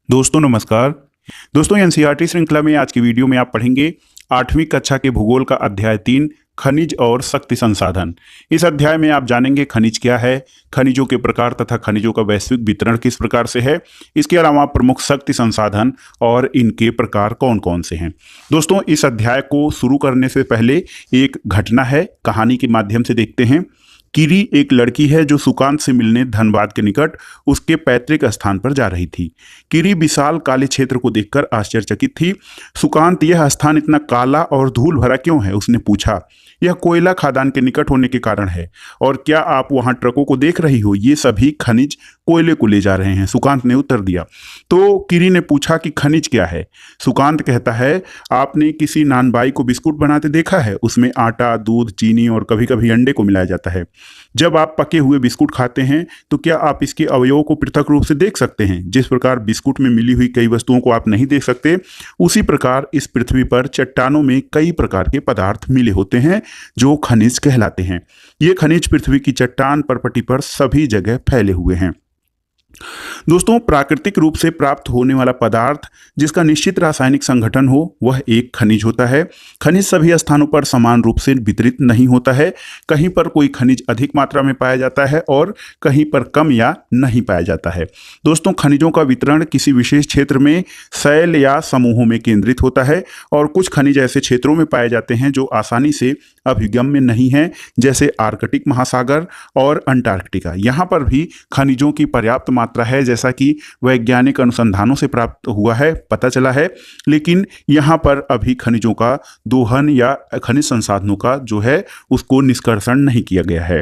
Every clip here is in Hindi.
दोस्तों नमस्कार। दोस्तों एनसीईआरटी श्रृंखला में आज की वीडियो में आप पढ़ेंगे 8वीं कक्षा के भूगोल का अध्याय 3 खनिज और शक्ति संसाधन। इस अध्याय में आप जानेंगे खनिज क्या है, खनिजों के प्रकार तथा खनिजों का वैश्विक वितरण किस प्रकार से है। इसके अलावा प्रमुख शक्ति संसाधन और इनके प्रकार कौन कौन से हैं। दोस्तों इस अध्याय को शुरू करने से पहले एक घटना है, कहानी के माध्यम से देखते हैं। किरी एक लड़की है जो सुकांत से मिलने धनबाद के निकट उसके पैतृक स्थान पर जा रही थी। किरी विशाल काले क्षेत्र को देखकर आश्चर्यचकित थी। सुकांत, यह स्थान इतना काला और धूल भरा क्यों है? उसने पूछा। यह कोयला खदान के निकट होने के कारण है। और क्या आप वहां ट्रकों को देख रही हो? ये सभी खनिज कोयले को ले जा रहे हैं, सुकांत ने उत्तर दिया। तो किरी ने पूछा कि खनिज क्या है? सुकांत कहता है, आपने किसी नानबाई को बिस्कुट बनाते देखा है? उसमें आटा, दूध, चीनी और कभी कभी अंडे को मिलाया जाता है। जब आप पके हुए बिस्कुट खाते हैं तो क्या आप इसके अवयवों को पृथक रूप से देख सकते हैं? जिस प्रकार बिस्कुट में मिली हुई कई वस्तुओं को आप नहीं देख सकते, उसी प्रकार इस पृथ्वी पर चट्टानों में कई प्रकार के पदार्थ मिले होते हैं जो खनिज कहलाते हैं। ये खनिज पृथ्वी की चट्टान परपटी पर सभी जगह फैले हुए हैं। दोस्तों प्राकृतिक रूप से प्राप्त होने वाला पदार्थ जिसका निश्चित रासायनिक संगठन हो वह एक खनिज होता है। खनिज सभी स्थानों पर समान रूप से वितरित नहीं होता है। कहीं पर कोई खनिज अधिक मात्रा में पाया जाता है और कहीं पर कम या नहीं पाया जाता है। दोस्तों खनिजों का वितरण किसी विशेष क्षेत्र में शैल या समूहों में केंद्रित होता है और कुछ खनिज ऐसे क्षेत्रों में पाए जाते हैं जो आसानी से अभिगम्य नहीं है, जैसे आर्कटिक महासागर और अंटार्कटिका। यहाँ पर भी खनिजों की पर्याप्त मात्रा है, जैसा कि वैज्ञानिक अनुसंधानों से प्राप्त हुआ है, पता चला है। लेकिन यहाँ पर अभी खनिजों का दोहन या खनिज संसाधनों का जो है उसको निष्कर्षण नहीं किया गया है।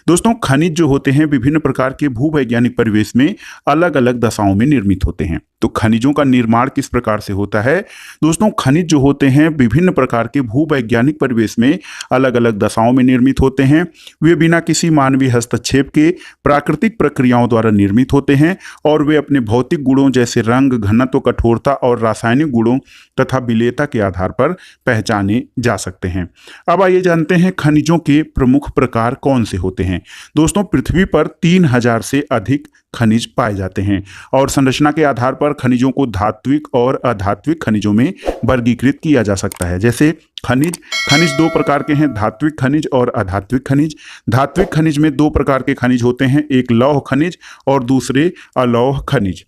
दोस्तों खनिज जो होते हैं विभिन्न प्रकार के भूवैज्ञानिक परिवेश में अलग अलग दशाओं में निर्मित होते हैं। तो खनिजों का निर्माण किस प्रकार से होता है? दोस्तों खनिज जो होते हैं विभिन्न प्रकार के भूवैज्ञानिक परिवेश में अलग अलग दशाओं में निर्मित होते हैं। वे बिना किसी मानवीय हस्तक्षेप के प्राकृतिक प्रक्रियाओं द्वारा निर्मित होते हैं और वे अपने भौतिक गुणों जैसे रंग, घनत्व, कठोरता और रासायनिक गुणों तथा विलेयता के आधार पर पहचाने जा सकते हैं। अब आइए जानते हैं खनिजों के प्रमुख प्रकार कौन से होते हैं। दोस्तों पृथ्वी पर 3000 से अधिक खनिज पाए जाते हैं और संरचना के आधार पर खनिजों को धात्विक और अधात्विक खनिजों में वर्गीकृत किया जा सकता है। जैसे खनिज दो प्रकार के हैं, धात्विक खनिज और अधात्विक खनिज। धात्विक खनिज में दो प्रकार के खनिज होते हैं, एक लौह खनिज और दूसरे अलौह खनिज।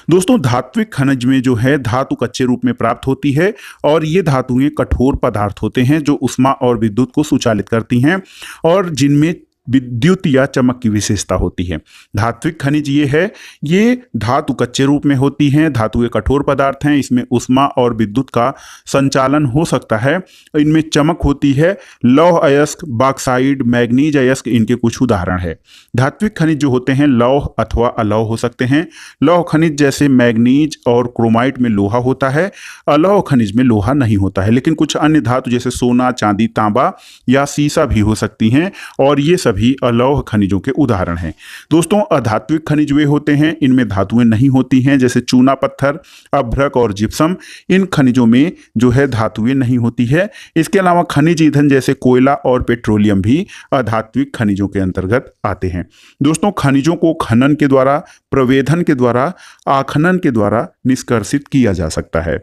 दोस्तों धात्विक खनिज में जो है धातु कच्चे रूप में प्राप्त होती है और ये धातुएं कठोर पदार्थ होते हैं जो ऊष्मा और विद्युत को संचालित करती हैं और जिनमें विद्युत या चमक की विशेषता होती है। धात्विक खनिज ये है, ये धातु कच्चे रूप में होती हैं, धातुएं कठोर पदार्थ हैं, इसमें ऊष्मा और विद्युत का संचालन हो सकता है, इनमें चमक होती है। लौह अयस्क, बॉक्साइड, मैग्नीज अयस्क इनके कुछ उदाहरण है। धात्विक खनिज जो होते हैं लौह अथवा अलौह हो सकते हैं। लौह खनिज जैसे मैग्नीज और क्रोमाइट में लोहा होता है, अलौह खनिज में लोहा नहीं होता है, लेकिन कुछ अन्य धातु जैसे सोना, चांदी, तांबा या सीसा भी हो सकती हैं और ये भी अलौह खनिजों के उदाहरण हैं। दोस्तों अधात्विक खनिज वे होते हैं इनमें धातुएं नहीं होती हैं, जैसे चूना पत्थर, अभ्रक और जिप्सम। इन खनिजों में जो है धातुएं नहीं होती है। इसके अलावा खनिज ईंधन जैसे कोयला और पेट्रोलियम भी अधात्विक खनिजों के अंतर्गत आते हैं। दोस्तों खनिजों को खनन के द्वारा, प्रवेधन के द्वारा, आखनन के द्वारा निष्कर्षित किया जा सकता है।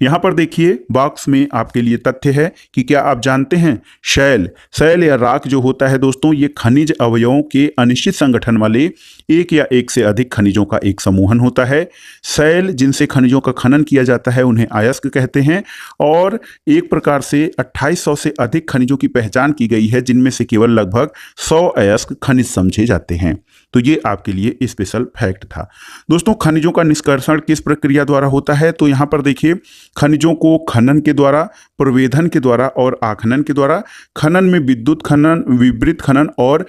यहां पर देखिए बॉक्स में आपके लिए तथ्य है कि क्या आप जानते हैं शैल या राख जो होता है दोस्तों ये खनिज अवयवों के अनिश्चित संगठन वाले एक या एक से अधिक खनिजों का एक समूहन होता है। शैल जिनसे खनिजों का खनन किया जाता है उन्हें अयस्क कहते हैं और एक प्रकार से 2800 से अधिक खनिजों की पहचान की गई है, जिनमें से केवल लगभग 100 अयस्क खनिज समझे जाते हैं। तो ये आपके लिए स्पेशल फैक्ट था। दोस्तों खनिजों का निष्कर्षण किस प्रक्रिया द्वारा होता है? तो यहाँ पर देखिए खनिजों को खनन के द्वारा, प्रवेधन के द्वारा और आखनन के द्वारा। खनन में विद्युत खनन, विवृत खनन और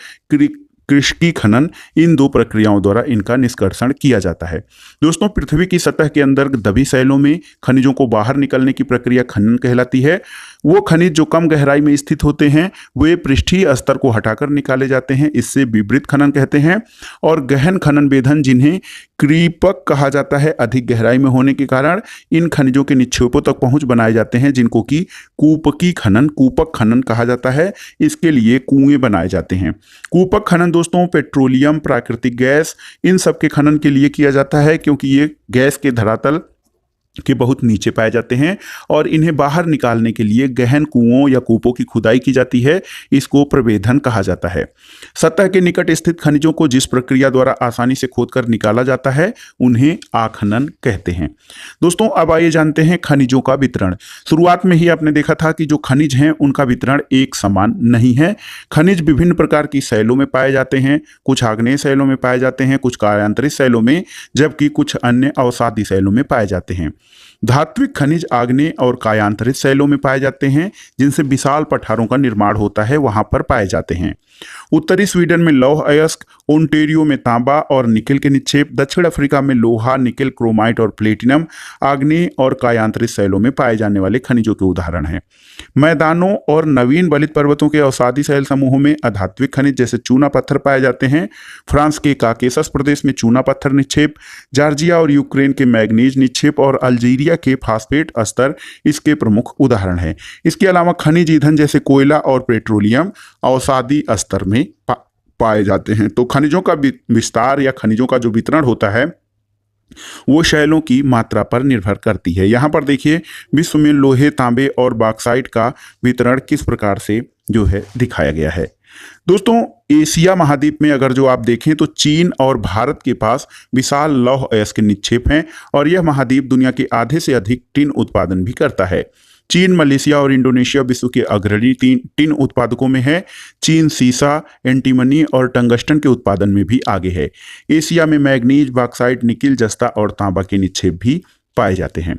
कृषि खनन, इन दो प्रक्रियाओं द्वारा इनका निष्कर्षण किया जाता है। दोस्तों पृथ्वी की सतह के अंदर दबी शैलों में खनिजों को बाहर निकलने की प्रक्रिया खनन कहलाती है। वो खनिज जो कम गहराई में स्थित होते हैं वे पृष्ठीय स्तर को हटाकर निकाले जाते हैं, इससे विवृत खनन कहते हैं। और गहन खनन वेधन जिन्हें क्रीपक कहा जाता है, अधिक गहराई में होने के कारण इन खनिजों के निक्षेपों तक पहुंच बनाए जाते हैं, जिनको कि कूपक खनन कहा जाता है। इसके लिए कुएं बनाए जाते हैं। कूपक खनन दोस्तों पेट्रोलियम, प्राकृतिक गैस, इन सब के खनन के लिए किया जाता है, क्योंकि ये गैस के धरातल के बहुत नीचे पाए जाते हैं और इन्हें बाहर निकालने के लिए गहन कुओं या कूपों की खुदाई की जाती है। इसको प्रवेधन कहा जाता है। सतह के निकट स्थित खनिजों को जिस प्रक्रिया द्वारा आसानी से खोदकर निकाला जाता है उन्हें आखनन कहते हैं। दोस्तों अब आइए जानते हैं खनिजों का वितरण। शुरुआत में ही आपने देखा था कि जो खनिज हैं उनका वितरण एक समान नहीं है। खनिज विभिन्न प्रकार की शैलों में पाए जाते हैं, कुछ आग्नेय शैलों में पाए जाते हैं, कुछ कार्यांतरित शैलों में, जबकि कुछ अन्य अवसादी शैलों में पाए जाते हैं। धात्विक खनिज आग्नेय और कायांतरित शैलों में पाए जाते हैं, जिनसे विशाल पठारों का निर्माण होता है, वहां पर पाए जाते हैं। उत्तरी स्वीडन में लौह अयस्क, ओंटेरियो में तांबा और निकेल के निक्षेप, दक्षिण अफ्रीका में लोहा, निकेल, क्रोमाइट और प्लेटिनम आग्नेय और कायांतरित शैलों में पाए जाने वाले खनिजों के उदाहरण हैं। मैदानों और नवीन बलित पर्वतों के अवसादी शैल समूहों में अधात्विक खनिज जैसे चूना पत्थर पाए जाते हैं। फ्रांस के काकेसस प्रदेश में चूना पत्थर निक्षेप, जॉर्जिया और यूक्रेन के मैग्नीज निक्षेप और अल्जीरिया के फास्फेट अस्तर इसके प्रमुख उदाहरण हैं। इसके अलावा खनिज ईंधन जैसे कोयला और पेट्रोलियम अवसादी स्तर में पाए जाते हैं। तो खनिजों का विस्तार या खनिजों का जो वितरण होता है वो शैलों की मात्रा पर निर्भर करती है। यहाँ पर देखिए विश्व में लोहे, तांबे और बॉक्साइट का वितरण किस प्रकार से जो है दिखाया गया है। दोस्तों एशिया महाद्वीप में अगर जो आप देखें तो चीन और भारत के पास विशाल लौह अयस्क निक्षेप हैं और यह महाद्वीप दुनिया के आधे से अधिक टिन उत्पादन भी करता है। चीन, मलेशिया और इंडोनेशिया विश्व के अग्रणी टिन उत्पादकों में है। चीन सीसा, एंटीमनी और टंगस्टन के उत्पादन में भी आगे है। एशिया में मैग्नीज, बॉक्साइट, निकिल, जस्ता और तांबा के निक्षेप भी पाए जाते हैं।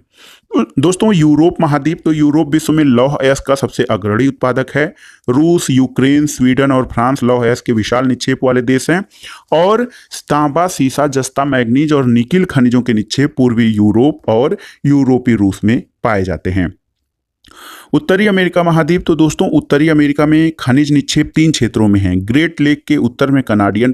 दोस्तों यूरोप महाद्वीप, तो यूरोप विश्व में लौह अयस्क का सबसे अग्रणी उत्पादक है। रूस, यूक्रेन, स्वीडन और फ्रांस लौह अयस्क के विशाल निक्षेप वाले देश हैं और तांबा, सीसा, जस्ता, मैग्नीज और निकिल खनिजों के निक्षेप पूर्वी यूरोप और यूरोपीय रूस में पाए जाते हैं। उत्तरी अमेरिका महाद्वीप, तो दोस्तों उत्तरी अमेरिका में खनिज निक्षेप 3 क्षेत्रों में हैं। ग्रेट लेक के उत्तर में कनाडियन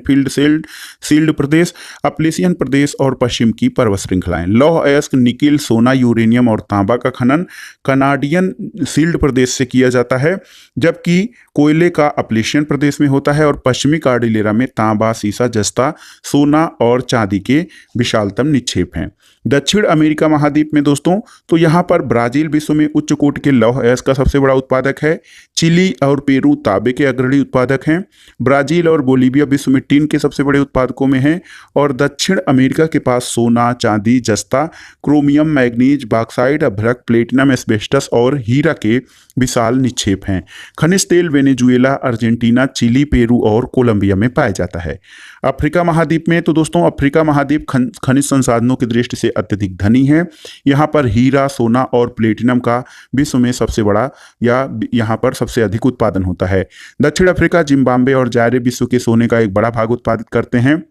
शील्ड प्रदेश, अपलेशियन प्रदेश और पश्चिम की पर्वत श्रृंखलाएं। लौह अयस्क, निकिल, सोना, यूरेनियम और तांबा का खनन कनाडियन शील्ड प्रदेश से किया जाता है, जबकि कोयले का अपलेशियन प्रदेश में होता है और पश्चिमी कार्डिलेरा में तांबा, सीसा, जस्ता, सोना और चांदी के विशालतम निक्षेप हैं। दक्षिण अमेरिका महाद्वीप में दोस्तों तो यहाँ पर ब्राजील विश्व में उच्च कोटि के लौह अयस्क का सबसे बड़ा उत्पादक है। चिली और पेरू तांबे के अग्रणी उत्पादक हैं। ब्राजील और बोलीविया विश्व में टिन के सबसे बड़े उत्पादकों में हैं और दक्षिण अमेरिका के पास सोना, चांदी, जस्ता, क्रोमियम, मैग्नीज, बॉक्साइट, अभ्रक, प्लेटिनम, एस्बेस्टस और हीरा के विशाल निक्षेप हैं। खनिज तेल वेनेजुएला, अर्जेंटीना, चिली, पेरू और कोलंबिया में पाया जाता है। अफ्रीका महाद्वीप में, तो दोस्तों अफ्रीका महाद्वीप खनिज संसाधनों की दृष्टि से अत्यधिक धनी है। यहाँ पर हीरा, सोना और प्लेटिनम का विश्व में सबसे बड़ा या यहाँ पर सबसे अधिक उत्पादन होता है। दक्षिण अफ्रीका, जिम्बाब्वे और जायरे विश्व के सोने का एक बड़ा भाग उत्पादित करते हैं।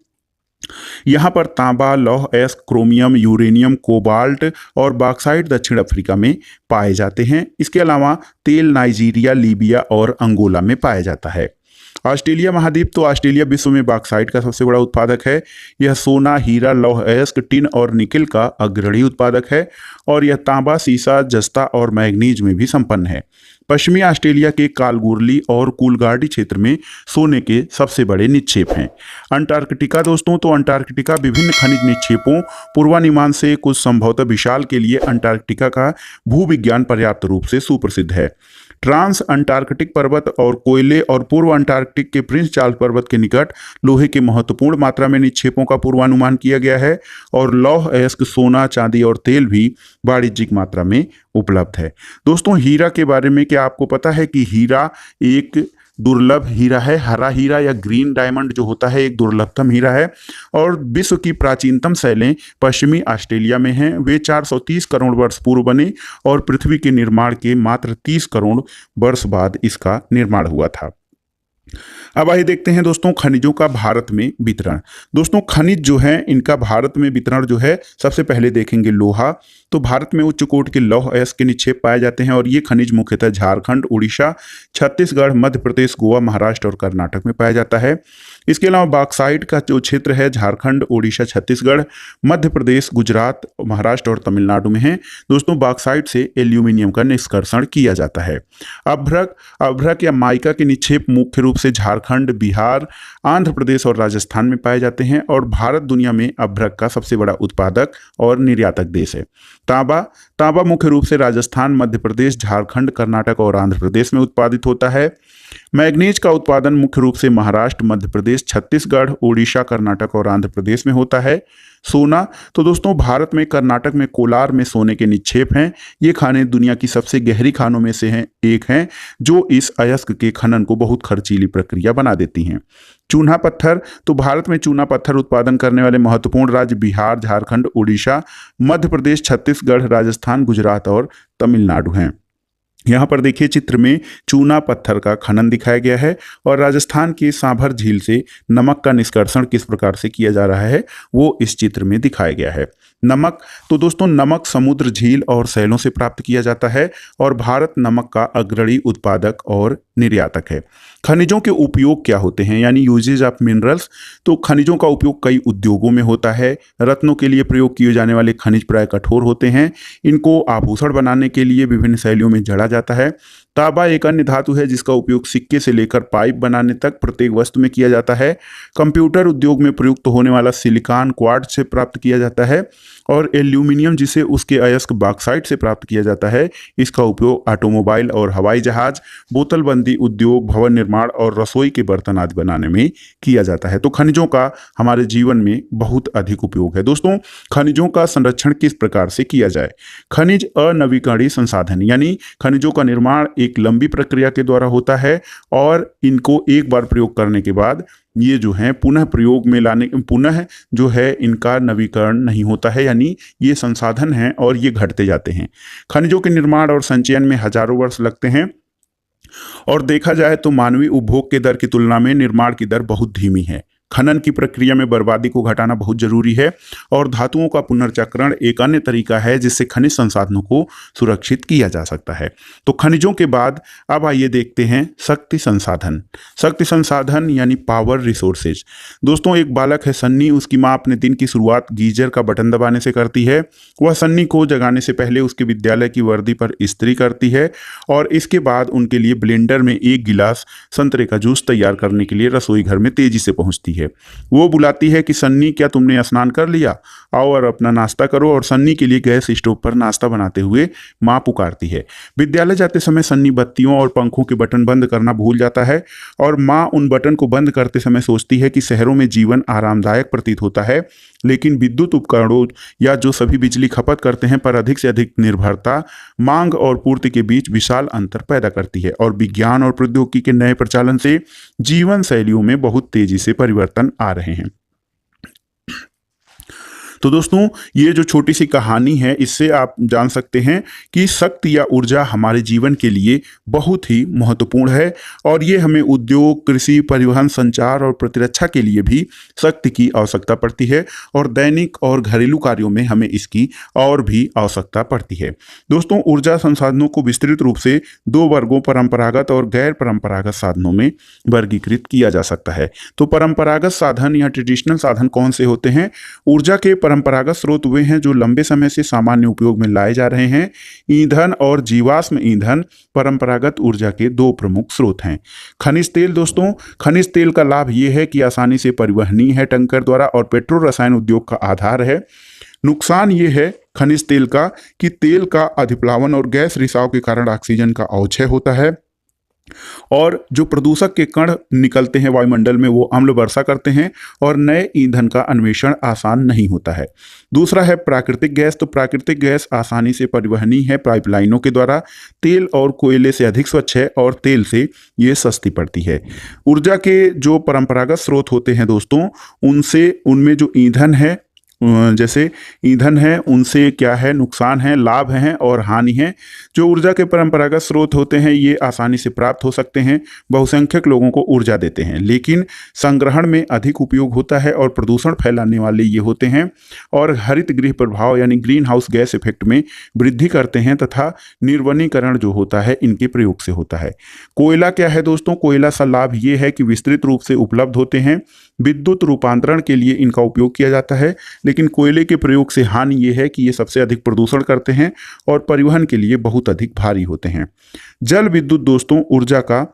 यहाँ पर तांबा, लौह अयस्क, क्रोमियम, यूरेनियम, कोबाल्ट और बॉक्साइट दक्षिण अफ्रीका में पाए जाते हैं। इसके अलावा तेल नाइजीरिया, लीबिया और अंगोला में पाया जाता है। ऑस्ट्रेलिया महाद्वीप, तो ऑस्ट्रेलिया विश्व में बॉक्साइट का सबसे बड़ा उत्पादक है। यह सोना, हीरा, लौह अयस्क, टिन और निकिल का अग्रणी उत्पादक है और यह तांबा, सीसा, जस्ता और मैग्नीज में भी संपन्न है। पश्चिमी ऑस्ट्रेलिया के कालगोरली और कूलगार्डी क्षेत्र में सोने के सबसे बड़े निक्षेप हैं। अंटार्कटिका दोस्तों, तो अंटार्कटिका विभिन्न खनिज निक्षेपों पूर्वानुमान से कुछ संभवतः विशाल के लिए अंटार्कटिका का भूविज्ञान पर्याप्त रूप से सुप्रसिद्ध है। ट्रांस अंटार्कटिक पर्वत और कोयले और पूर्व अंटार्कटिक के प्रिंस चार्ल्स पर्वत के निकट लोहे के महत्वपूर्ण मात्रा में निक्षेपों का पूर्वानुमान किया गया है और लौह अयस्क, सोना, चांदी और तेल भी वाणिज्यिक मात्रा में उपलब्ध है। दोस्तों हीरा के बारे में क्या आपको पता है कि हीरा एक दुर्लभ हीरा है। हरा हीरा या ग्रीन डायमंड जो होता है एक दुर्लभतम हीरा है और विश्व की प्राचीनतम शैलें पश्चिमी ऑस्ट्रेलिया में हैं। वे 430 करोड़ वर्ष पूर्व बने और पृथ्वी के निर्माण के मात्र 30 करोड़ वर्ष बाद इसका निर्माण हुआ था। अब आइए देखते हैं दोस्तों खनिजों का भारत में वितरण। दोस्तों खनिज जो है इनका भारत में वितरण जो है, सबसे पहले देखेंगे लोहा। तो भारत में उच्च कोटि के लौह अयस्क के निक्षेप पाए जाते हैं और ये खनिज मुख्यतः झारखंड, उड़ीसा, छत्तीसगढ़, मध्य प्रदेश, गोवा, महाराष्ट्र और कर्नाटक में पाया जाता है। इसके अलावा बॉक्साइट का जो क्षेत्र है झारखंड, उड़ीसा, छत्तीसगढ़, मध्य प्रदेश, गुजरात, महाराष्ट्र और तमिलनाडु में है। दोस्तों बॉक्साइट से एल्यूमिनियम का निष्कर्षण किया जाता है। अभ्रक या माइका के निक्षेप मुख्य रूप से झारखंड, बिहार, आंध्र प्रदेश और राजस्थान में पाए जाते हैं और भारत दुनिया में अभ्रक का सबसे बड़ा उत्पादक और निर्यातक देश है। तांबा मुख्य रूप से राजस्थान, मध्य प्रदेश, झारखंड, कर्नाटक और आंध्र प्रदेश में उत्पादित होता है। मैग्नीज का उत्पादन मुख्य रूप से महाराष्ट्र, मध्य प्रदेश, छत्तीसगढ़, ओडिशा, कर्नाटक और आंध्र प्रदेश में होता है। सोना, तो दोस्तों भारत में कर्नाटक में कोलार में सोने के निक्षेप हैं। ये खानें दुनिया की सबसे गहरी खानों में से एक हैं जो इस अयस्क के खनन को बहुत खर्चीली प्रक्रिया बना देती हैं। चूना पत्थर, तो भारत में चूना पत्थर उत्पादन करने वाले महत्वपूर्ण राज्य बिहार, झारखंड, उड़ीसा, मध्य प्रदेश, छत्तीसगढ़, राजस्थान, गुजरात और तमिलनाडु हैं। यहाँ पर देखिए चित्र में चूना पत्थर का खनन दिखाया गया है और राजस्थान की सांभर झील से नमक का निष्कर्षण किस प्रकार से किया जा रहा है वो इस चित्र में दिखाया गया है। नमक, तो दोस्तों नमक समुद्र, झील और सैलों से प्राप्त किया जाता है और भारत नमक का अग्रणी उत्पादक और निर्यातक है। खनिजों के उपयोग क्या होते हैं, यानी यूजेज ऑफ मिनरल्स, तो खनिजों का उपयोग कई उद्योगों में होता है। रत्नों के लिए प्रयोग किए जाने वाले खनिज प्राय कठोर होते हैं। इनको आभूषण बनाने के लिए विभिन्न शैलियों में जड़ा जाता है। तांबा एक अन्य धातु है जिसका उपयोग सिक्के से लेकर पाइप बनाने तक प्रत्येक वस्तु में किया जाता है। कंप्यूटर उद्योग में प्रयुक्त होने वाला सिलिकॉन क्वार्ट्ज से प्राप्त किया जाता है और एल्यूमिनियम जिसे उसके अयस्क बॉक्साइट से प्राप्त किया जाता है, इसका उपयोग ऑटोमोबाइल और हवाई जहाज, बोतलबंदी उद्योग, भवन निर्माण और रसोई के बर्तन आदि बनाने में किया जाता है। तो खनिजों का हमारे जीवन में बहुत अधिक उपयोग है। दोस्तों खनिजों का संरक्षण किस प्रकार से किया जाए। खनिज अनवीकरणीय संसाधन, यानी खनिजों का निर्माण एक लंबी प्रक्रिया के द्वारा होता है और इनको एक बार प्रयोग करने के बाद ये जो है पुनः प्रयोग में लाने, पुनः जो है इनका नवीकरण नहीं होता है, यानी ये संसाधन हैं और ये घटते जाते हैं। खनिजों के निर्माण और संचयन में हजारों वर्ष लगते हैं और देखा जाए तो मानवीय उपभोग के दर की तुलना में निर्माण की दर बहुत धीमी है। खनन की प्रक्रिया में बर्बादी को घटाना बहुत जरूरी है और धातुओं का पुनर्चक्रण एक अन्य तरीका है जिससे खनिज संसाधनों को सुरक्षित किया जा सकता है। तो खनिजों के बाद अब आइए देखते हैं शक्ति संसाधन। शक्ति संसाधन यानी पावर रिसोर्सेज। दोस्तों एक बालक है सन्नी, उसकी माँ अपने दिन की शुरुआत गीजर का बटन दबाने से करती है। वह सन्नी को जगाने से पहले उसके विद्यालय की वर्दी पर इस्त्री करती है और इसके बाद उनके लिए ब्लेंडर में एक गिलास संतरे का जूस तैयार करने के लिए रसोई घर में तेजी से पहुंचती है। वो बुलाती है कि सन्नी क्या तुमने स्नान कर लिया, आओ और अपना नाश्ता करो। और सन्नी के लिए गैस स्टोव पर नाश्ता बनाते हुए माँ पुकारती है। विद्यालय जाते समय सन्नी बत्तियों और पंखों के बटन बंद करना भूल जाता है और माँ उन बटन को बंद करते समय सोचती है कि शहरों में जीवन आरामदायक प्रतीत होता है, लेकिन विद्युत उपकरणों या जो सभी बिजली खपत करते हैं पर अधिक से अधिक निर्भरता मांग और पूर्ति के बीच विशाल अंतर पैदा करती है और विज्ञान और प्रौद्योगिकी के नए प्रचलन से जीवन शैलियों में बहुत तेजी से परिवर्तन आ रहे हैं। तो दोस्तों ये जो छोटी सी कहानी है इससे आप जान सकते हैं कि शक्ति या ऊर्जा हमारे जीवन के लिए बहुत ही महत्वपूर्ण है और ये हमें उद्योग, कृषि, परिवहन, संचार और प्रतिरक्षा के लिए भी शक्ति की आवश्यकता पड़ती है और दैनिक और घरेलू कार्यों में हमें इसकी और भी आवश्यकता पड़ती है। दोस्तों ऊर्जा संसाधनों को विस्तृत रूप से दो वर्गों परंपरागत और गैर परंपरागत साधनों में वर्गीकृत किया जा सकता है। तो परंपरागत साधन या ट्रेडिशनल साधन कौन से होते हैं। ऊर्जा के परंपरागत स्रोत वे हैं जो लंबे समय से सामान्य उपयोग में लाए जा रहे हैं। ईंधन और जीवाश्म ईंधन परंपरागत ऊर्जा के दो प्रमुख स्रोत हैं। खनिज तेल, दोस्तों खनिज तेल का लाभ यह है कि आसानी से परिवहनीय है टैंकर द्वारा और पेट्रो रसायन उद्योग का आधार है। नुकसान ये है खनिज तेल का कि तेल का अधिप्लावन और गैस रिसाव के कारण ऑक्सीजन का अवक्षय होता है और जो प्रदूषक के कण निकलते हैं वायुमंडल में वो अम्ल वर्षा करते हैं और नए ईंधन का अन्वेषण आसान नहीं होता है। दूसरा है प्राकृतिक गैस। तो प्राकृतिक गैस आसानी से परिवहनीय है पाइपलाइनों के द्वारा, तेल और कोयले से अधिक स्वच्छ है और तेल से ये सस्ती पड़ती है। ऊर्जा के जो परंपरागत स्रोत होते हैं दोस्तों उनमें जो ईंधन है जैसे ईंधन है उनसे क्या है नुकसान है, लाभ हैं और हानि है। जो ऊर्जा के परंपरागत स्रोत होते हैं ये आसानी से प्राप्त हो सकते हैं, बहुसंख्यक लोगों को ऊर्जा देते हैं, लेकिन संग्रहण में अधिक उपयोग होता है और प्रदूषण फैलाने वाले ये होते हैं और हरित गृह प्रभाव यानी ग्रीन हाउस गैस इफेक्ट में वृद्धि करते हैं तथा निर्वनीकरण जो होता है इनके प्रयोग से होता है। कोयला क्या है दोस्तों? कोयला का लाभ ये है कि विस्तृत रूप से उपलब्ध होते हैं, विद्युत रूपांतरण के लिए इनका उपयोग किया जाता है, लेकिन कोयले के प्रयोग से हानि ये है कि ये सबसे अधिक प्रदूषण करते हैं और परिवहन के लिए बहुत अधिक भारी होते हैं। जल विद्युत दोस्तों ऊर्जा का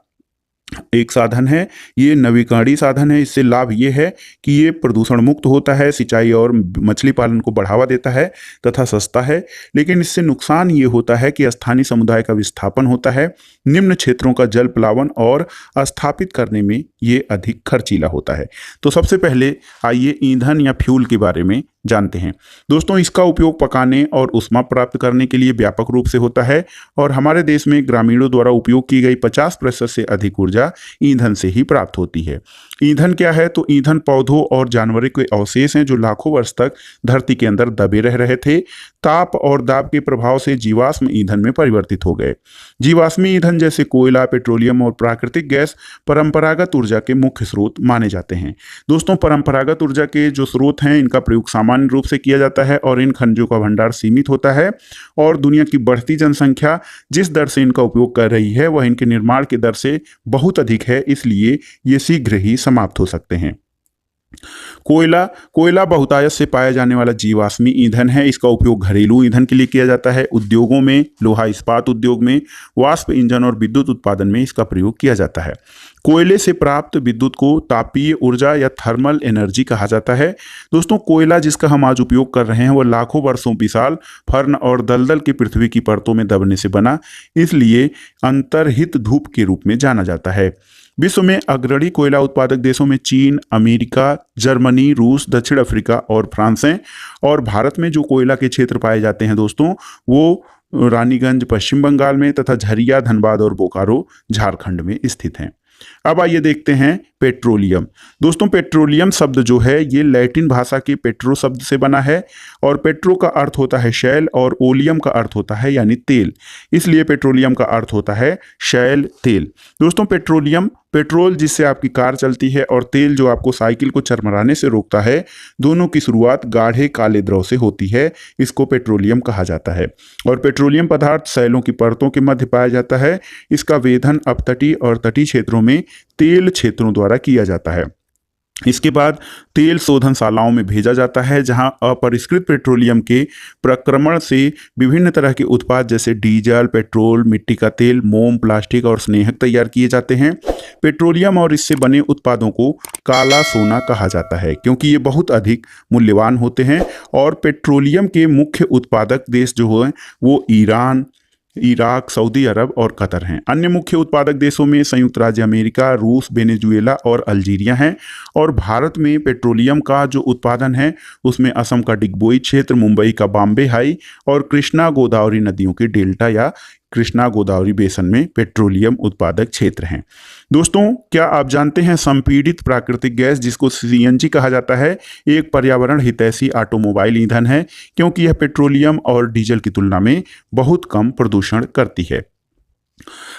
एक साधन है, ये नवीकरणीय साधन है। इससे लाभ ये है कि ये प्रदूषण मुक्त होता है, सिंचाई और मछली पालन को बढ़ावा देता है तथा सस्ता है, लेकिन इससे नुकसान ये होता है कि स्थानीय समुदाय का विस्थापन होता है, निम्न क्षेत्रों का जल प्लावन और स्थापित करने में ये अधिक खर्चीला होता है। तो सबसे पहले आइए ईंधन या फ्यूल के बारे में जानते हैं। दोस्तों इसका उपयोग पकाने और ऊष्मा प्राप्त करने के लिए व्यापक रूप से होता है और हमारे देश में ग्रामीणों द्वारा उपयोग की गई 50% से अधिक ऊर्जा ईंधन से ही प्राप्त होती है। ईंधन क्या है? तो ईंधन पौधों और जानवरों के अवशेष हैं जो लाखों वर्ष तक धरती के अंदर दबे रह रहे थे। ताप और दाब के प्रभाव से जीवाश्म ईंधन में परिवर्तित हो गए। जीवाश्मी ईंधन जैसे कोयला, पेट्रोलियम और प्राकृतिक गैस परंपरागत ऊर्जा के मुख्य स्रोत माने जाते हैं। दोस्तों परंपरागत ऊर्जा के जो स्रोत हैं इनका प्रयोग सामान्य रूप से किया जाता है और इन खनिजों का भंडार सीमित होता है और दुनिया की बढ़ती जनसंख्या जिस दर से इनका उपयोग कर रही है वह इनके निर्माण की दर से बहुत अधिक है, इसलिए ये शीघ्र ही समाप्त हो सकते हैं। कोयला कोयला बहुतायत से पाया जाने वाला जीवाश्मी ईंधन है। इसका उपयोग घरेलू ईंधन के लिए किया जाता है। उद्योगों में, लोहा इस्पात उद्योग में, वाष्प इंजन और विद्युत उत्पादन में इसका प्रयोग किया जाता है। कोयले से प्राप्त विद्युत को तापीय ऊर्जा या थर्मल एनर्जी कहा जाता है। दोस्तों कोयला जिसका हम आज उपयोग कर रहे हैं वह लाखों वर्षों विशाल फर्न और दलदल की पृथ्वी की परतों में दबने से बना, इसलिए अंतर्हित धूप के रूप में जाना जाता है। विश्व में अग्रणी कोयला उत्पादक देशों में चीन, अमेरिका, जर्मनी, रूस, दक्षिण अफ्रीका और फ्रांस हैं और भारत में जो कोयला के क्षेत्र पाए जाते हैं दोस्तों वो रानीगंज पश्चिम बंगाल में तथा झरिया धनबाद और बोकारो झारखंड में स्थित हैं। अब आइए देखते हैं पेट्रोलियम। दोस्तों पेट्रोलियम शब्द जो है ये लैटिन भाषा के पेट्रो शब्द से बना है और पेट्रो का अर्थ होता है शैल और ओलियम का अर्थ होता है यानी तेल, इसलिए पेट्रोलियम का अर्थ होता है शैल तेल। दोस्तों पेट्रोलियम पेट्रोल जिससे आपकी कार चलती है और तेल जो आपको साइकिल को चरमराने से रोकता है, दोनों की शुरुआत गाढ़े काले द्रव से होती है, इसको पेट्रोलियम कहा जाता है। और पेट्रोलियम पदार्थ सैलों की परतों के मध्य पाया जाता है। इसका वेधन अपतटीय और तटीय क्षेत्रों में तेल क्षेत्रों द्वारा किया जाता है। इसके बाद तेल शोधनशालाओं में भेजा जाता है जहां अपरिष्कृत पेट्रोलियम के प्रक्रमण से विभिन्न तरह के उत्पाद जैसे डीजल, पेट्रोल, मिट्टी का तेल, मोम, प्लास्टिक और स्नेहक तैयार किए जाते हैं। पेट्रोलियम और इससे बने उत्पादों को काला सोना कहा जाता है क्योंकि ये बहुत अधिक मूल्यवान होते हैं और पेट्रोलियम के मुख्य उत्पादक देश जो हैं वो ईरान, इराक, सऊदी अरब और कतर हैं। अन्य मुख्य उत्पादक देशों में संयुक्त राज्य अमेरिका, रूस, वेनेजुएला और अल्जीरिया हैं। और भारत में पेट्रोलियम का जो उत्पादन है उसमें असम का डिगबोई क्षेत्र, मुंबई का बॉम्बे हाई और कृष्णा गोदावरी नदियों के डेल्टा या कृष्णा गोदावरी बेसन में पेट्रोलियम उत्पादक क्षेत्र हैं। दोस्तों क्या आप जानते हैं संपीड़ित प्राकृतिक गैस जिसको सीएनजी कहा जाता है एक पर्यावरण हितैषी ऑटोमोबाइल ईंधन है क्योंकि यह पेट्रोलियम और डीजल की तुलना में बहुत कम प्रदूषण करती है।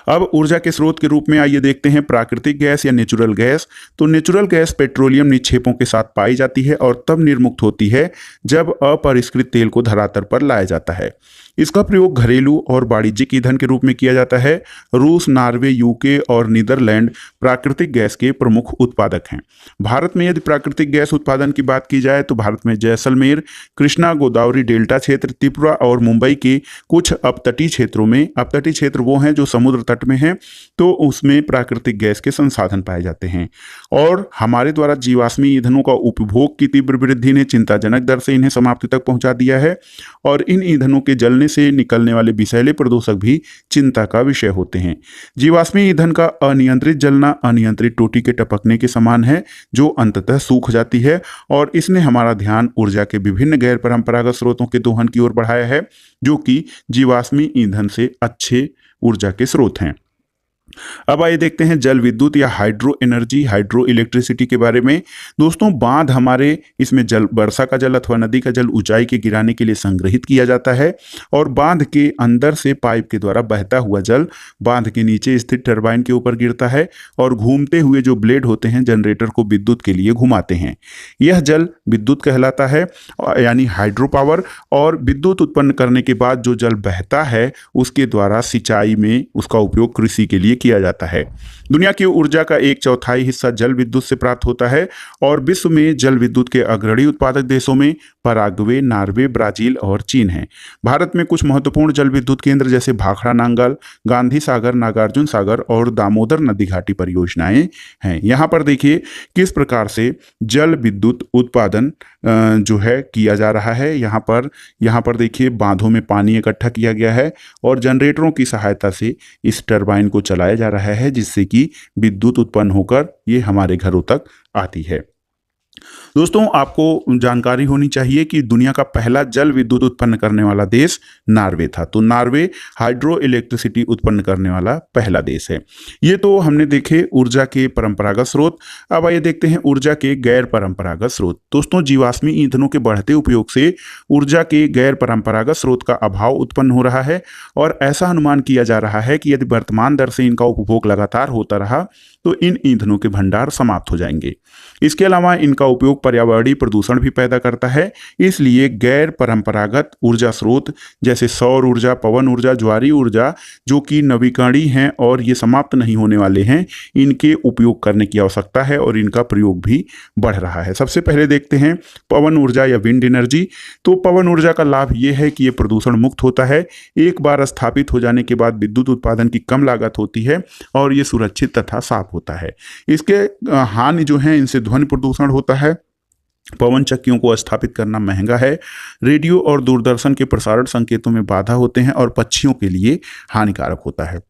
अब ऊर्जा के स्रोत के रूप में आइए देखते हैं प्राकृतिक गैस या नेचुरल गैस। तो नेचुरल गैस पेट्रोलियम निक्षेपों के साथ पाई जाती है और तब निर्मुक्त होती है जब अपरिष्कृत तेल को धरातल पर लाया जाता है। इसका प्रयोग घरेलू और वाणिज्यिक ईंधन के रूप में किया जाता है। रूस, नॉर्वे, यूके और नीदरलैंड प्राकृतिक गैस के प्रमुख उत्पादक हैं। भारत में यदि प्राकृतिक गैस उत्पादन की बात की जाए तो भारत में जैसलमेर, कृष्णा गोदावरी डेल्टा क्षेत्र, त्रिपुरा और मुंबई के कुछ अपतटीय क्षेत्रों में, अपतटीय क्षेत्र वो हैं जो समुद्र तट में हैं, तो उसमें प्राकृतिक गैस के संसाधन पाए जाते हैं। और हमारे द्वारा जीवाश्मी ईंधनों का उपभोग की तीव्र वृद्धि ने चिंताजनक दर से इन्हें समाप्ति तक पहुंचा दिया है और इन ईंधनों के जलने से निकलने वाले विषैले प्रदूषक भी चिंता का विषय होते हैं। जीवाश्मी ईंधन का अनियंत्रित जलना अनियंत्रित टोटी के टपकने के समान है जो अंततः सूख जाती है और इसने हमारा ध्यान ऊर्जा के विभिन्न गैर परंपरागत स्रोतों के दोहन की ओर बढ़ाया है जो कि जीवाश्मी ईंधन से अच्छे ऊर्जा के स्रोत हैं। अब आइए देखते हैं जल विद्युत या हाइड्रो एनर्जी, हाइड्रो इलेक्ट्रिसिटी के बारे में। दोस्तों, बांध हमारे इसमें जल, वर्षा का जल अथवा नदी का जल ऊंचाई के गिराने के लिए संग्रहित किया जाता है और बांध के अंदर से पाइप के द्वारा बहता हुआ जल बांध के नीचे स्थित टरबाइन के ऊपर गिरता है और घूमते हुए जो ब्लेड होते हैं जनरेटर को विद्युत के लिए घुमाते हैं। यह जल विद्युत कहलाता है, यानी हाइड्रो पावर। और विद्युत उत्पन्न करने के बाद जो जल बहता है उसके द्वारा सिंचाई में उसका उपयोग कृषि के लिए किया जाता है। दुनिया की ऊर्जा का 1/4 हिस्सा जल विद्युत से प्राप्त होता है और विश्व में जल विद्युत के अग्रणी उत्पादक देशों में पराग्वे, नॉर्वे, ब्राजील और चीन है। भारत में कुछ महत्वपूर्ण जल विद्युत केंद्र जैसे भाखड़ा नांगल, गांधी सागर, नागार्जुन सागर और दामोदर नदी घाटी परियोजनाएं हैं। यहाँ पर देखिए किस प्रकार से जल विद्युत उत्पादन जो है किया जा रहा है। यहाँ पर देखिए बांधों में पानी इकट्ठा किया गया है और जनरेटरों की सहायता से इस टरबाइन को चलाया जा रहा है, जिससे कि विद्युत उत्पन्न होकर ये हमारे घरों तक आती है। दोस्तों, आपको जानकारी होनी चाहिए कि दुनिया का पहला जल विद्युत उत्पन्न करने वाला देश नॉर्वे था। तो नॉर्वे हाइड्रो इलेक्ट्रिसिटी उत्पन्न करने वाला पहला देश है। ये तो हमने देखे ऊर्जा के परंपरागत स्रोत। अब आइए देखते हैं ऊर्जा के गैर परंपरागत स्रोत। दोस्तों, जीवाश्मी ईंधनों के बढ़ते उपयोग से ऊर्जा के गैर परंपरागत स्रोत का अभाव उत्पन्न हो रहा है और ऐसा अनुमान किया जा रहा है कि यदि वर्तमान दर से इनका उपभोग लगातार होता रहा तो इन ईंधनों के भंडार समाप्त हो जाएंगे। इसके अलावा इनका उपयोग पर्यावरणीय प्रदूषण भी पैदा करता है। इसलिए गैर परंपरागत ऊर्जा स्रोत जैसे सौर ऊर्जा, पवन ऊर्जा, ज्वारीय ऊर्जा जो कि नवीकरणीय हैं और ये समाप्त नहीं होने वाले हैं, इनके उपयोग करने की आवश्यकता है और इनका प्रयोग भी बढ़ रहा है। सबसे पहले देखते हैं पवन ऊर्जा या विंड एनर्जी। तो पवन ऊर्जा का लाभ ये है कि ये प्रदूषण मुक्त होता है। एक बार स्थापित हो जाने के बाद विद्युत उत्पादन की कम लागत होती है और ये सुरक्षित तथा साफ होता है। इसके हानि जो है, इनसे ध्वनि प्रदूषण होता है, पवन चक्कियों को स्थापित करना महंगा है, रेडियो और दूरदर्शन के प्रसारण संकेतों में बाधा होते हैं और पक्षियों के लिए हानिकारक होता है।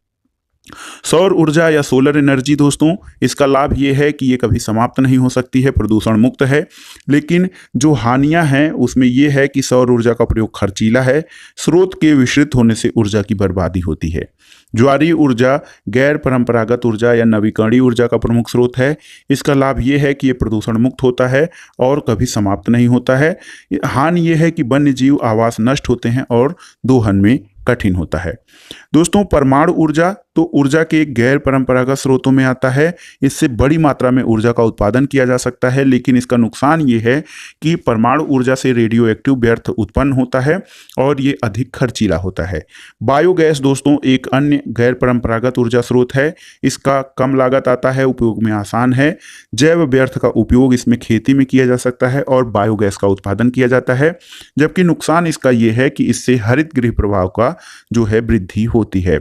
सौर ऊर्जा या सोलर एनर्जी, दोस्तों, इसका लाभ ये है कि ये कभी समाप्त नहीं हो सकती है, प्रदूषण मुक्त है। लेकिन जो हानियां हैं उसमें ये है कि सौर ऊर्जा का प्रयोग खर्चीला है, स्रोत के विस्तृत होने से ऊर्जा की बर्बादी होती है। ज्वारीय ऊर्जा गैर परंपरागत ऊर्जा या नवीकरणीय ऊर्जा का प्रमुख स्रोत है। इसका लाभ ये है कि ये प्रदूषण मुक्त होता है और कभी समाप्त नहीं होता है। हानि ये है कि वन्य जीव आवास नष्ट होते हैं और दोहन में कठिन होता है। दोस्तों, परमाणु ऊर्जा तो ऊर्जा के गैर परंपरागत स्रोतों में आता है। इससे बड़ी मात्रा में ऊर्जा का उत्पादन किया जा सकता है, लेकिन इसका नुकसान ये है कि परमाणु ऊर्जा से रेडियो एक्टिव व्यर्थ उत्पन्न होता है और ये अधिक खर्चीला होता है। बायोगैस, दोस्तों, एक अन्य गैर परंपरागत ऊर्जा स्रोत है। इसका कम लागत आता है, उपयोग में आसान है। जैव व्यर्थ का उपयोग इसमें खेती में किया जा सकता है और बायोगैस का उत्पादन किया जाता है। जबकि नुकसान इसका यह है कि इससे हरित गृह प्रभाव का जो है वृद्धि होती है।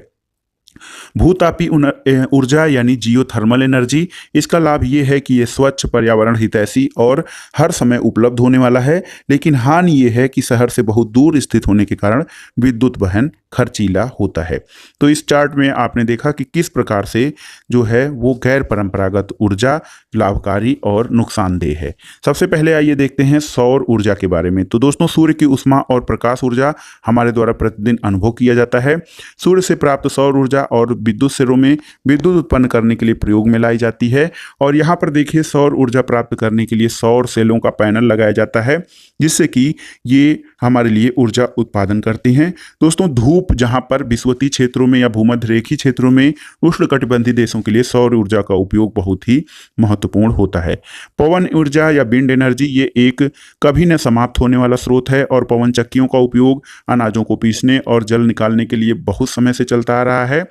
भूतापी ऊर्जा यानी जियोथर्मल एनर्जी, इसका लाभ ये है कि ये स्वच्छ, पर्यावरण हितैषी और हर समय उपलब्ध होने वाला है। लेकिन हानि ये है कि शहर से बहुत दूर स्थित होने के कारण विद्युत वहन खर्चीला होता है। तो इस चार्ट में आपने देखा कि किस प्रकार से जो है वो गैर परंपरागत ऊर्जा लाभकारी और नुकसानदेह है। सबसे पहले आइए देखते हैं सौर ऊर्जा के बारे में। तो दोस्तों, सूर्य की उष्मा और प्रकाश ऊर्जा हमारे द्वारा प्रतिदिन अनुभव किया जाता है। सूर्य से प्राप्त सौर ऊर्जा और विद्युत सिरों में विद्युत उत्पन्न करने के लिए प्रयोग में लाई जाती है। और यहाँ पर देखिए सौर ऊर्जा प्राप्त करने के लिए सौर सेलों का पैनल लगाया जाता है, जिससे कि ये हमारे लिए ऊर्जा उत्पादन करती हैं। दोस्तों, धूप जहाँ पर विषुवतीय क्षेत्रों में या भूमध्य रेखीय क्षेत्रों में उष्णकटिबंधीय देशों के लिए सौर ऊर्जा का उपयोग बहुत ही महत्वपूर्ण होता है। पवन ऊर्जा या विंड एनर्जी ये एक कभी न समाप्त होने वाला स्रोत है और पवन चक्कियों का उपयोग अनाजों को पीसने और जल निकालने के लिए बहुत समय से चलता आ रहा है।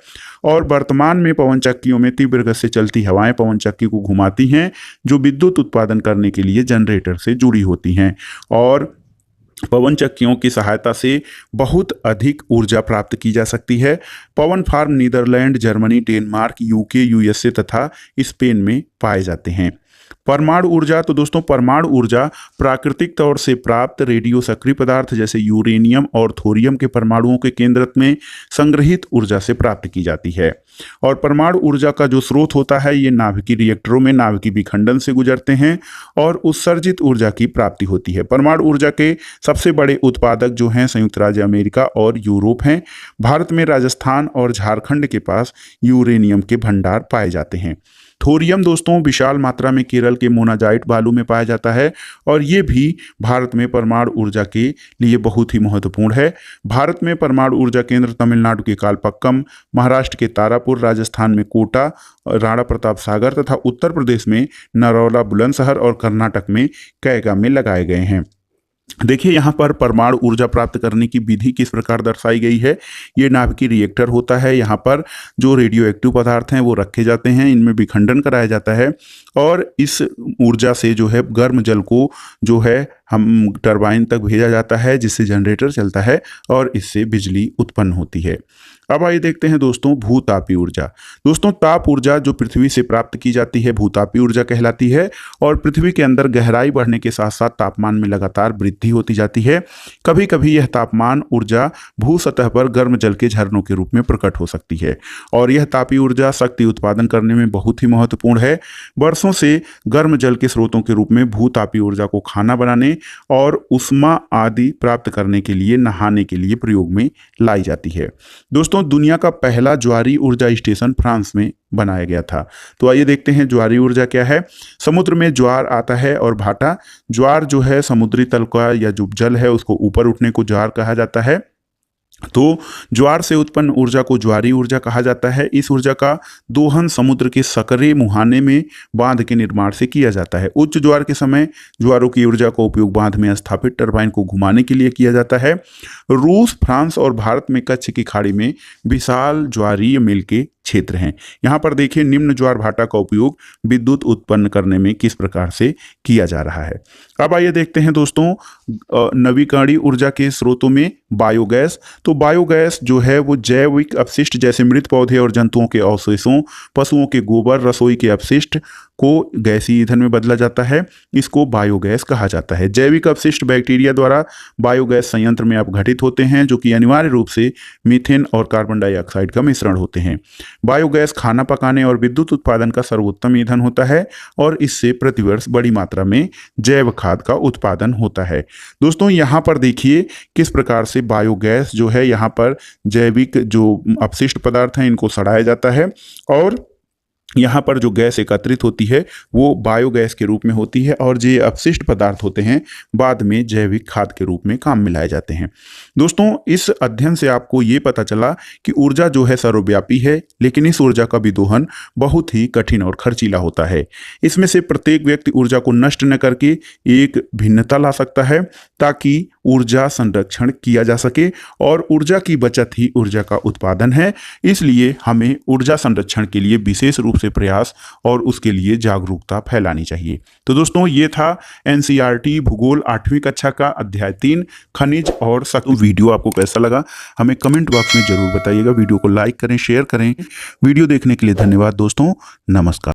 और वर्तमान में पवन चक्कियों में तीव्र गति से चलती हवाएं पवन चक्की को घुमाती हैं, जो विद्युत उत्पादन करने के लिए जनरेटर से जुड़ी होती हैं। और पवन चक्कियों की सहायता से बहुत अधिक ऊर्जा प्राप्त की जा सकती है। पवन farm Netherlands, Germany, Denmark, UK, USA तथा स्पेन में पाए जाते हैं। परमाणु ऊर्जा, तो दोस्तों परमाणु ऊर्जा प्राकृतिक तौर से प्राप्त रेडियो सक्रिय पदार्थ जैसे यूरेनियम और थोरियम के परमाणुओं के केंद्रक में संग्रहित ऊर्जा से प्राप्त की जाती है। और परमाणु ऊर्जा का जो स्रोत होता है ये नाभिकीय रिएक्टरों में नाभिकीय विखंडन से गुजरते हैं और उत्सर्जित ऊर्जा की प्राप्ति होती है। परमाणु ऊर्जा के सबसे बड़े उत्पादक जो हैं संयुक्त राज्य अमेरिका और यूरोप हैं। भारत में राजस्थान और झारखंड के पास यूरेनियम के भंडार पाए जाते हैं। थोरियम दोस्तों विशाल मात्रा में केरल के मोनाजाइट बालू में पाया जाता है और ये भी भारत में परमाणु ऊर्जा के लिए बहुत ही महत्वपूर्ण है। भारत में परमाणु ऊर्जा केंद्र तमिलनाडु के कालपक्कम, महाराष्ट्र के तारापुर, राजस्थान में कोटा, राणा प्रताप सागर तथा उत्तर प्रदेश में नरौला बुलंदशहर और कर्नाटक में कैगा में लगाए गए हैं। देखिए यहाँ पर परमाणु ऊर्जा प्राप्त करने की विधि किस प्रकार दर्शाई गई है। ये नाभिकीय रिएक्टर होता है, यहाँ पर जो रेडियो एक्टिव पदार्थ हैं वो रखे जाते हैं, इनमें विखंडन कराया जाता है और इस ऊर्जा से जो है गर्म जल को जो है हम टरबाइन तक भेजा जाता है जिससे जनरेटर चलता है और इससे बिजली उत्पन्न होती है। अब आइए देखते हैं दोस्तों भूतापीय ऊर्जा। दोस्तों ताप ऊर्जा जो पृथ्वी से प्राप्त की जाती है भूतापीय ऊर्जा कहलाती है और पृथ्वी के अंदर गहराई बढ़ने के साथ साथ तापमान में लगातार वृद्धि होती जाती है। कभी कभी यह तापमान ऊर्जा भू सतह पर गर्म जल के झरनों के रूप में प्रकट हो सकती है और यह तापीय ऊर्जा शक्ति उत्पादन करने में बहुत ही महत्वपूर्ण है। वर्षों से गर्म जल के स्रोतों के रूप में भूतापीय ऊर्जा को खाना बनाने और उष्मा आदि प्राप्त करने के लिए नहाने के लिए प्रयोग में लाई जाती है। दोस्तों दुनिया का पहला ज्वारीय ऊर्जा स्टेशन फ्रांस में बनाया गया था। तो आइए देखते हैं ज्वारीय ऊर्जा क्या है। समुद्र में ज्वार आता है और भाटा। ज्वार जो है समुद्री तल का या जो जल है उसको ऊपर उठने को ज्वार कहा जाता है। तो ज्वार से उत्पन्न ऊर्जा को ज्वारीय ऊर्जा कहा जाता है। इस ऊर्जा का दोहन समुद्र के सकरे मुहाने में बांध के निर्माण से किया जाता है। उच्च ज्वार के समय ज्वारों की ऊर्जा का उपयोग बांध में स्थापित टरबाइन को घुमाने के लिए किया जाता है। रूस, फ्रांस और भारत में कच्छ की खाड़ी में विशाल ज्वारीय मिल के क्षेत्र हैं। यहाँ पर देखिए निम्न ज्वार भाटा का उपयोग विद्युत उत्पन्न करने में किस प्रकार से किया जा रहा है। अब आइए देखते हैं दोस्तों नवीकरणीय ऊर्जा के स्रोतों में बायोगैस। तो बायोगैस जो है वो जैविक अपशिष्ट जैसे मृत पौधे और जंतुओं के अवशेषों, पशुओं के गोबर, रसोई के अपशिष्ट को गैसीय ईंधन में बदला जाता है। इसको बायोगैस कहा जाता है। जैविक अपशिष्ट बैक्टीरिया द्वारा बायोगैस संयंत्र में अपघटित होते हैं जो कि अनिवार्य रूप से मीथेन और कार्बन डाइऑक्साइड का मिश्रण होते हैं। बायोगैस खाना पकाने और विद्युत उत्पादन का सर्वोत्तम ईंधन होता है और इससे प्रतिवर्ष बड़ी मात्रा में जैव खाद का उत्पादन होता है। दोस्तों यहाँ पर देखिए किस प्रकार से बायोगैस जो है यहाँ पर जैविक जो अपशिष्ट पदार्थ हैं इनको सड़ाया जाता है और यहाँ पर जो गैस एकत्रित होती है वो बायोगैस के रूप में होती है और जो अपशिष्ट पदार्थ होते हैं बाद में जैविक खाद के रूप में काम में लाए जाते हैं। दोस्तों इस अध्ययन से आपको ये पता चला कि ऊर्जा जो है सर्वव्यापी है लेकिन इस ऊर्जा का विदोहन बहुत ही कठिन और खर्चीला होता है। इसमें से प्रत्येक व्यक्ति ऊर्जा को नष्ट न करके एक भिन्नता ला सकता है ताकि ऊर्जा संरक्षण किया जा सके और ऊर्जा की बचत ही ऊर्जा का उत्पादन है। इसलिए हमें ऊर्जा संरक्षण के लिए विशेष रूप से प्रयास और उसके लिए जागरूकता फैलानी चाहिए। तो दोस्तों ये था एनसीईआरटी भूगोल 8वीं कक्षा का अध्याय 3 खनिज और शक्ति। वीडियो आपको कैसा लगा हमें कमेंट बॉक्स में जरूर बताइएगा। वीडियो को लाइक करें, शेयर करें। वीडियो देखने के लिए धन्यवाद दोस्तों। नमस्कार।